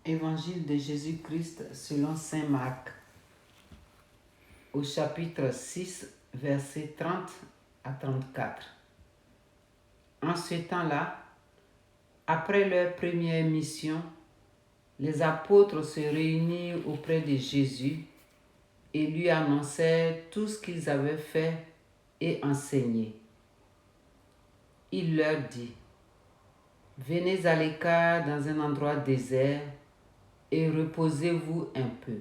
Évangile de Jésus-Christ selon saint Marc, au chapitre 6, versets 30 à 34. En ce temps-là, après leur première mission, les apôtres se réunirent auprès de Jésus et lui annoncèrent tout ce qu'ils avaient fait et enseigné. Il leur dit: venez à l'écart dans un endroit désert et reposez-vous un peu.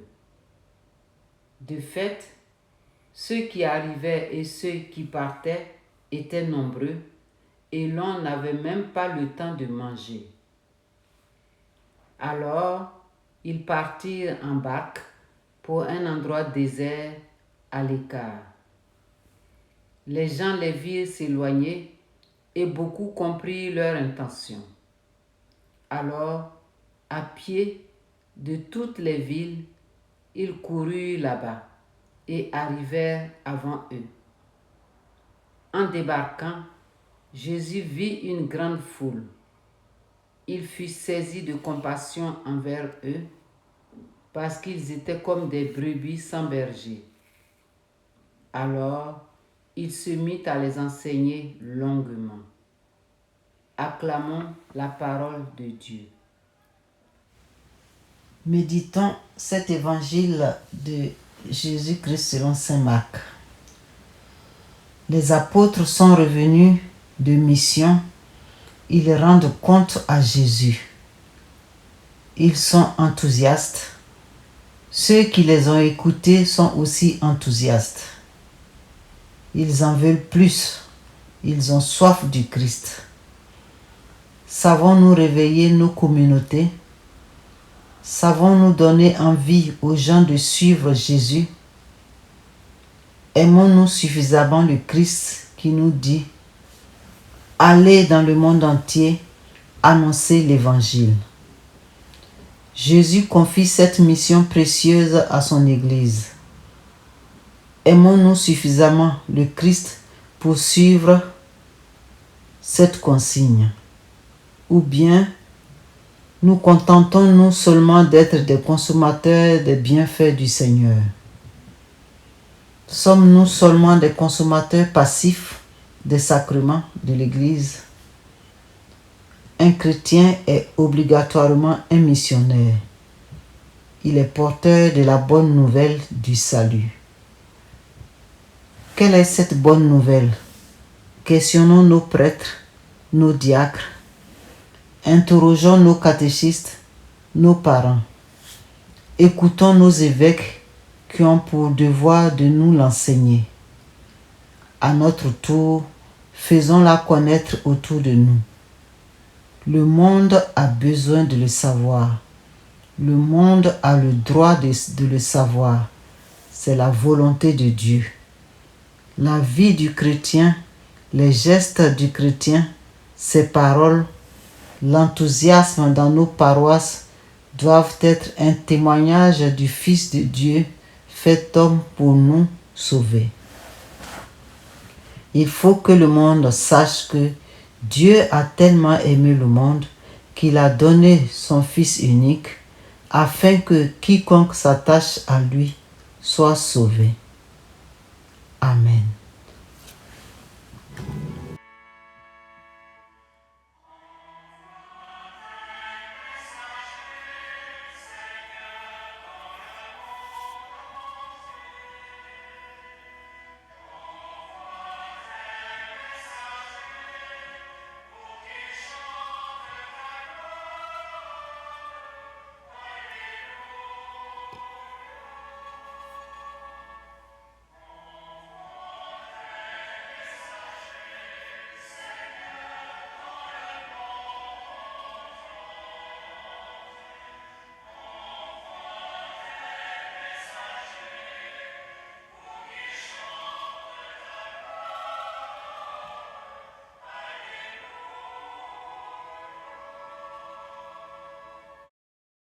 De fait, ceux qui arrivaient et ceux qui partaient étaient nombreux et l'on n'avait même pas le temps de manger. Alors, ils partirent en barque pour un endroit désert à l'écart. Les gens les virent s'éloigner et beaucoup comprirent leur intention. Alors, à pied de toutes les villes, ils coururent là-bas et arrivèrent avant eux. En débarquant, Jésus vit une grande foule. Il fut saisi de compassion envers eux parce qu'ils étaient comme des brebis sans berger. Alors, il se mit à les enseigner longuement. Acclamons la parole de Dieu. Méditons cet évangile de Jésus-Christ selon saint Marc. Les apôtres sont revenus de mission. Ils rendent compte à Jésus. Ils sont enthousiastes. Ceux qui les ont écoutés sont aussi enthousiastes. Ils en veulent plus. Ils ont soif du Christ. Savons-nous réveiller nos communautés? Savons-nous donner envie aux gens de suivre Jésus? Aimons-nous suffisamment le Christ qui nous dit: allez dans le monde entier, annoncer l'Évangile. Jésus confie cette mission précieuse à son Église. Aimons-nous suffisamment le Christ pour suivre cette consigne? Ou bien nous contentons-nous seulement d'être des consommateurs des bienfaits du Seigneur? Sommes-nous seulement des consommateurs passifs des sacrements de l'Église? Un chrétien est obligatoirement un missionnaire. Il est porteur de la bonne nouvelle du salut. Quelle est cette bonne nouvelle? Questionnons nos prêtres, nos diacres. Interrogeons nos catéchistes, nos parents. Écoutons nos évêques qui ont pour devoir de nous l'enseigner. À notre tour, faisons-la connaître autour de nous. Le monde a besoin de le savoir. Le monde a le droit de le savoir. C'est la volonté de Dieu. La vie du chrétien, les gestes du chrétien, ses paroles, l'enthousiasme dans nos paroisses doivent être un témoignage du Fils de Dieu fait homme pour nous sauver. Il faut que le monde sache que Dieu a tellement aimé le monde qu'il a donné son Fils unique afin que quiconque s'attache à lui soit sauvé. Amen.